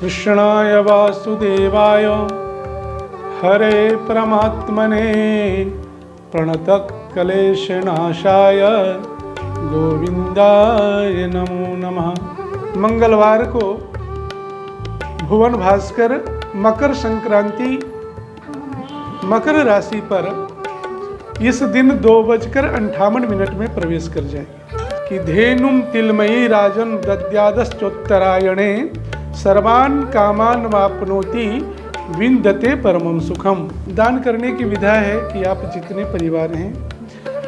कृष्णाय वासुदेवाय हरे परमात्मने प्रणतक्लेशनाशाय गोविंदाय नमो नमः। मंगलवार को भुवन भास्कर मकर संक्रांति मकर राशि पर इस दिन 2:58 में प्रवेश कर जाएंगे कि धेनुम तिलमयी राजन दद्यादश्चोत्तरायणे सर्वान कामान वाप्नोति विंदते परमं सुखम। दान करने की विधा है कि आप जितने परिवार हैं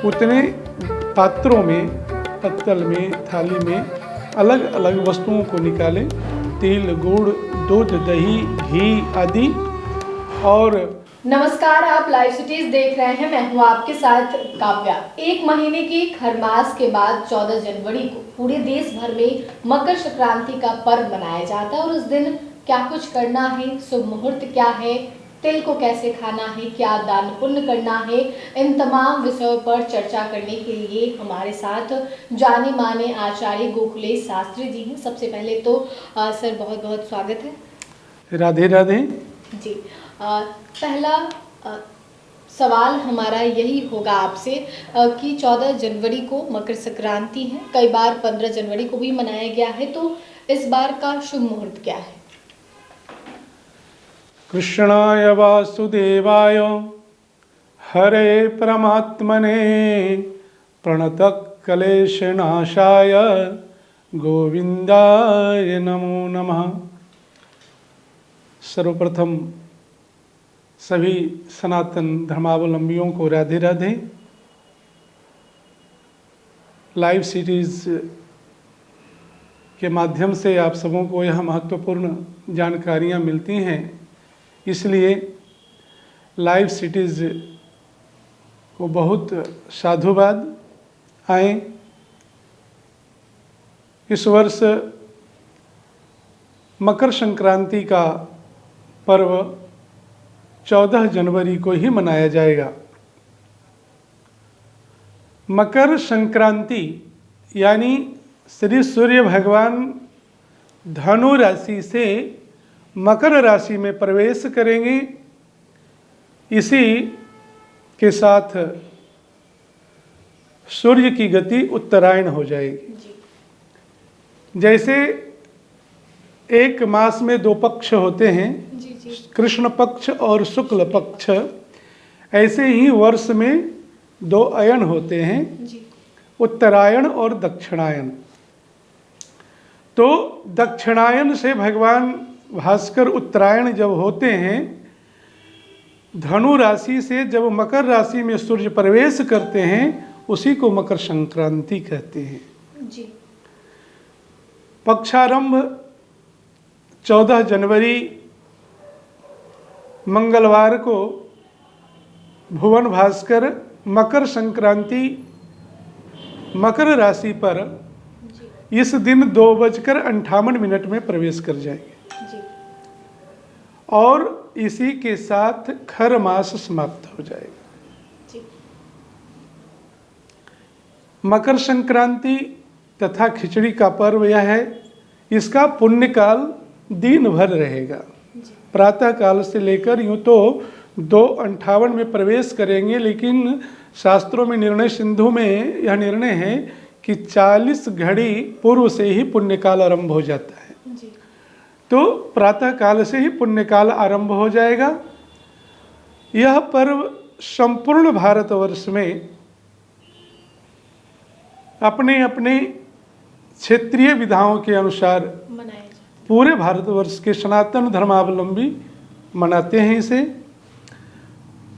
उतने पात्रों में, पत्तल में, थाली में अलग अलग वस्तुओं को निकालें। तिल, गुड़, दूध, दही, घी आदि। और नमस्कार, आप लाइव सिटीज देख रहे हैं। मैं हूं आपके साथ काव्या। एक महीने की खरमास के बाद 14 जनवरी को पूरे देश भर में मकर संक्रांति का पर्व मनाया जाता है और उस दिन क्या कुछ करना है, शुभ मुहूर्त क्या है, तिल को कैसे खाना है, क्या दान पुण्य करना है, इन तमाम विषयों पर चर्चा करने के लिए हमारे साथ जाने माने आचार्य गोखलेश शास्त्री जी हैं। सबसे पहले तो सर बहुत बहुत स्वागत है। राधे राधे जी। पहला सवाल हमारा यही होगा आपसे कि 14 जनवरी को मकर संक्रांति है, कई बार 15 जनवरी को भी मनाया गया है, तो इस बार का शुभ मुहूर्त क्या है? कृष्णाय वासुदेवाय हरे परमात्मने प्रणतक्लेशनाशाय गोविंदाय नमो नमः। सर्वप्रथम सभी सनातन धर्मावलंबियों को राधे राधे। लाइव सीरीज के माध्यम से आप सबों को यह महत्वपूर्ण जानकारियां मिलती हैं, इसलिए लाइव सिटीज़ को बहुत साधुवाद। आए इस वर्ष मकर संक्रांति का पर्व 14 जनवरी को ही मनाया जाएगा। मकर संक्रांति यानी श्री सूर्य भगवान धनु राशि से मकर राशि में प्रवेश करेंगे। इसी के साथ सूर्य की गति उत्तरायण हो जाएगी। जैसे एक मास में 2 पक्ष होते हैं, कृष्ण पक्ष और शुक्ल पक्ष, ऐसे ही वर्ष में 2 अयन होते हैं, उत्तरायण और दक्षिणायन। तो दक्षिणायन से भगवान भास्कर उत्तरायण जब होते हैं, धनु राशि से जब मकर राशि में सूर्य प्रवेश करते हैं, उसी को मकर संक्रांति कहते हैं। जी। पक्षारंभ 14 जनवरी मंगलवार को भुवन भास्कर मकर संक्रांति मकर राशि पर इस दिन 2:58 में प्रवेश कर जाएंगे और इसी के साथ खर मास समाप्त हो जाएगा। मकर संक्रांति तथा खिचड़ी का पर्व यह है, इसका पुण्य काल दिन भर रहेगा। प्रातः काल से लेकर यूँ तो 2:58 में प्रवेश करेंगे, लेकिन शास्त्रों में निर्णय सिंधु में यह निर्णय है कि 40 घड़ी पूर्व से ही पुण्यकाल आरंभ हो जाता है। तो प्रातः काल से ही पुण्यकाल आरंभ हो जाएगा। यह पर्व संपूर्ण भारतवर्ष में अपने अपने क्षेत्रीय विधाओं के अनुसार पूरे भारतवर्ष के सनातन धर्मावलंबी मनाते हैं।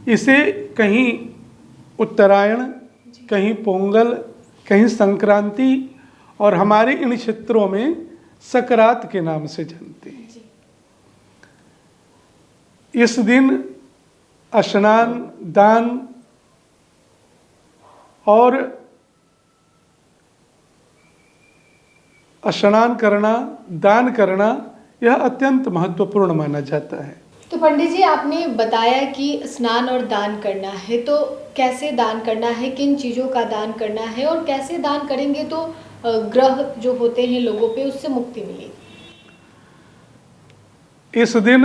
इसे कहीं उत्तरायण, कहीं पोंगल, कहीं संक्रांति और हमारे इन क्षेत्रों में सकरात के नाम से जानते हैं। इस दिन स्नान, दान और स्नान करना, दान करना यह अत्यंत महत्वपूर्ण माना जाता है। तो पंडित जी, आपने बताया कि स्नान और दान करना है, तो कैसे दान करना है, किन चीज़ों का दान करना है और कैसे दान करेंगे तो ग्रह जो होते हैं लोगों पे उससे मुक्ति मिलेगी? इस दिन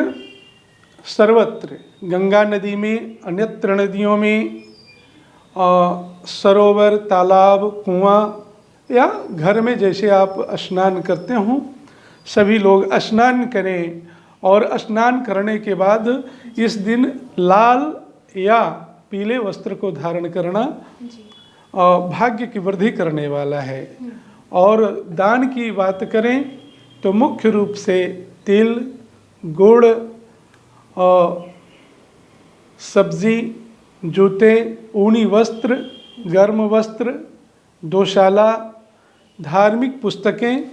सर्वत्र गंगा नदी में, अन्यत्र नदियों में, सरोवर, तालाब, कुआं या घर में जैसे आप स्नान करते हो, सभी लोग स्नान करें। और स्नान करने के बाद इस दिन लाल या पीले वस्त्र को धारण करना भाग्य की वृद्धि करने वाला है। और दान की बात करें तो मुख्य रूप से तिल, गुड़, सब्जी, जूते, ऊनी वस्त्र, गर्म वस्त्र, दोशाला, धार्मिक पुस्तकें,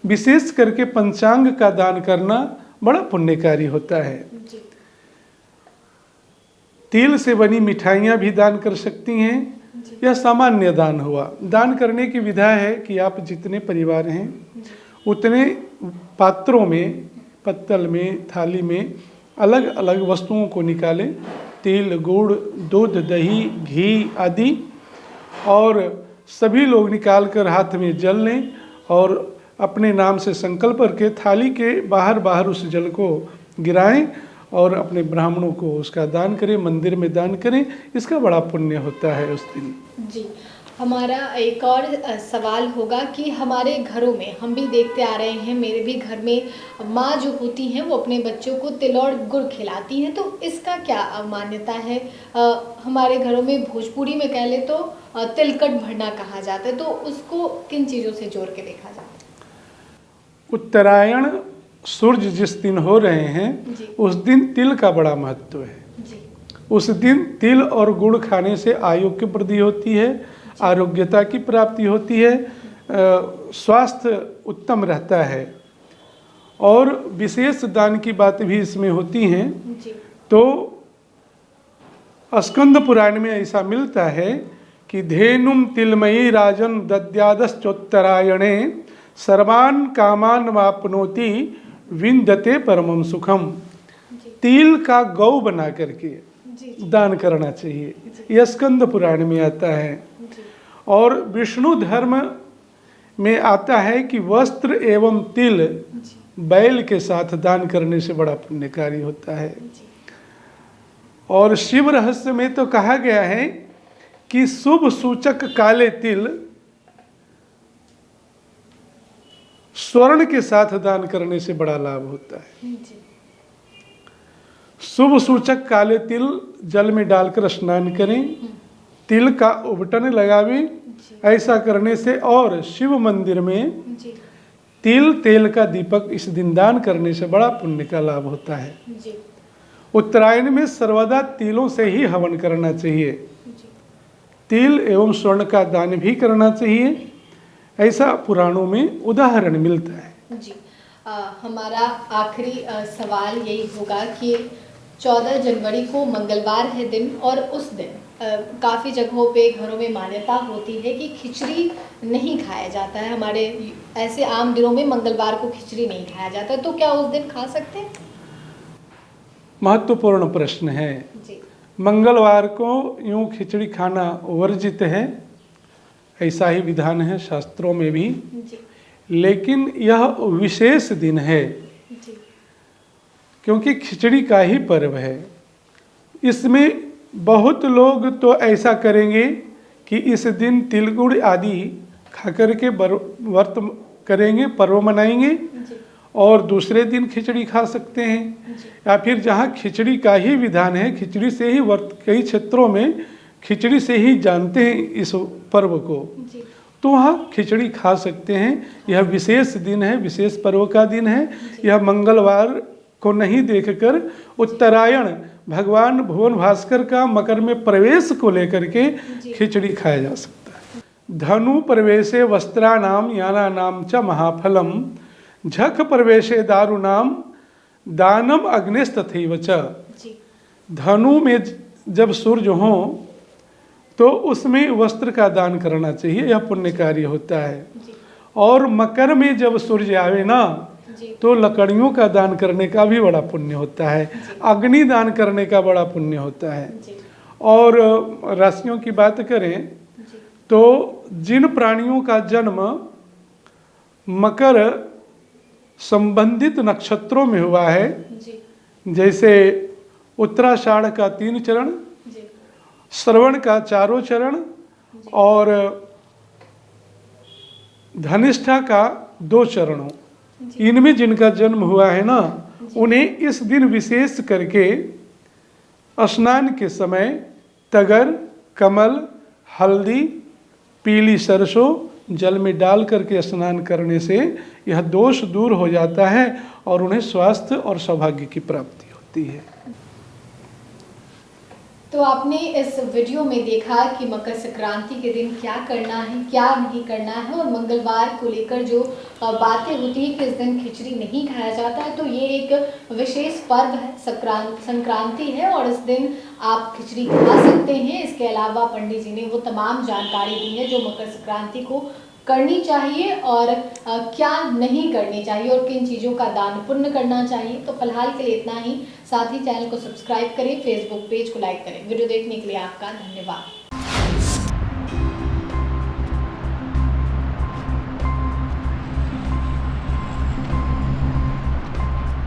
विशेष करके पंचांग का दान करना बड़ा पुण्यकारी होता है। तिल से बनी मिठाइयाँ भी दान कर सकती हैं। यह सामान्य दान हुआ। दान करने की विधा है कि आप जितने परिवार हैं उतने पात्रों में, पत्तल में, थाली में अलग अलग वस्तुओं को निकालें, तिल, गुड़, दूध, दही, घी आदि, और सभी लोग निकाल कर हाथ में जल लें और अपने नाम से संकल्प करके थाली के बाहर बाहर उस जल को गिराएं और अपने ब्राह्मणों को उसका दान करें, मंदिर में दान करें। इसका बड़ा पुण्य होता है उस दिन। जी, हमारा एक और सवाल होगा कि हमारे घरों में हम भी देखते आ रहे हैं, मेरे भी घर में माँ जो होती हैं वो अपने बच्चों को तिल और गुड़ खिलाती हैं, तो इसका क्या मान्यता है? हमारे घरों में भोजपुरी में कह ले तो तिलकट भरना कहा जाता है, तो उसको किन चीज़ों से जोड़ के देखा जाता है? उत्तरायण सूर्य जिस दिन हो रहे हैं उस दिन तिल का बड़ा महत्व है। उस दिन तिल और गुड़ खाने से आयु की वृद्धि होती है, आरोग्यता की प्राप्ति होती है, स्वास्थ्य उत्तम रहता है। और विशेष दान की बात भी इसमें होती हैं। तो स्कंद पुराण में ऐसा मिलता है कि धेनुम तिलमयी राजन दद्यादश्चोत्तरायणे सर्वान कामान वापनोति विंदते परमम सुखम। तिल का गौ बना करके दान करना चाहिए, यह स्कंद पुराण में आता है। और विष्णु धर्म में आता है कि वस्त्र एवं तिल बैल के साथ दान करने से बड़ा पुण्यकारी होता है। और शिव रहस्य में तो कहा गया है कि शुभ सूचक काले तिल स्वर्ण के साथ दान करने से बड़ा लाभ होता है। शुभ सूचक काले तिल जल में डालकर स्नान करें, तिल का उबटन लगावें। ऐसा करने से और शिव मंदिर में तिल तेल का दीपक इस दिन दान करने से बड़ा पुण्य का लाभ होता है। उत्तरायण में सर्वदा तिलों से ही हवन करना चाहिए, तिल एवं स्वर्ण का दान भी करना चाहिए, ऐसा पुराणों में उदाहरण मिलता है। जी, हमारा आखिरी सवाल यही होगा कि 14 जनवरी को मंगलवार है दिन, और उस दिन काफ़ी जगहों पे घरों में मान्यता होती है कि खिचड़ी नहीं खाया जाता है। हमारे ऐसे आम दिनों में मंगलवार को खिचड़ी नहीं खाया जाता, तो क्या उस दिन खा सकते हैं? महत्वपूर्ण प्रश्न है जी। मंगलवार को यूं खिचड़ी खाना वर्जित है, ऐसा ही विधान है शास्त्रों में भी जी। लेकिन यह विशेष दिन है जी। क्योंकि खिचड़ी का ही पर्व है। इसमें बहुत लोग तो ऐसा करेंगे कि इस दिन तिल गुड़ आदि खा करके व्रत करेंगे, पर्व मनाएंगे, और दूसरे दिन खिचड़ी खा सकते हैं। या फिर जहाँ खिचड़ी का ही विधान है, खिचड़ी से ही व्रत, कई क्षेत्रों में खिचड़ी से ही जानते हैं इस पर्व को, तो वहाँ खिचड़ी खा सकते हैं। यह विशेष दिन है, विशेष पर्व का दिन है। यह मंगलवार को नहीं देखकर उत्तरायण भगवान भुवन भास्कर का मकर में प्रवेश को लेकर के खिचड़ी खाया जा सकता है। धनु प्रवेशे वस्त्राणाम यानानाम च महाफलम झक प्रवेशे दारुणाम दानम अग्निस्तथैव च। धनु में जब सूर्य हो तो उसमें वस्त्र का दान करना चाहिए, यह पुण्यकारी होता है। और मकर में जब सूर्य आवे ना तो लकड़ियों का दान करने का भी बड़ा पुण्य होता है, अग्नि दान करने का बड़ा पुण्य होता है। और राशियों की बात करें तो जिन प्राणियों का जन्म मकर संबंधित नक्षत्रों में हुआ है। जी जैसे उत्तराषाढ़ का 3 चरण, जी श्रवण का 4 चरण जी और धनिष्ठा का 2 चरणों, जी इनमें जिनका जन्म हुआ है ना, जी। उन्हें इस दिन विशेष करके स्नान के समय तगर, कमल, हल्दी, पीली सरसों जल में डाल करके स्नान करने से यह दोष दूर हो जाता है और उन्हें स्वास्थ्य और सौभाग्य की प्राप्ति होती है। तो आपने इस वीडियो में देखा कि मकर संक्रांति के दिन क्या करना है, क्या नहीं करना है, और मंगलवार को लेकर जो बातें होती है कि इस दिन खिचड़ी नहीं खाया जाता है। तो ये एक विशेष पर्व है, संक्रांति है, और इस दिन आप खिचड़ी खा सकते हैं। इसके अलावा पंडित जी ने वो तमाम जानकारी दी है जो मकर संक्रांति को करनी चाहिए और क्या नहीं करनी चाहिए और किन चीज़ों का दान पुण्य करना चाहिए। तो फिलहाल के लिए इतना ही। साथ ही चैनल को सब्सक्राइब करें, फेसबुक पेज को लाइक करें। वीडियो देखने के लिए आपका धन्यवाद।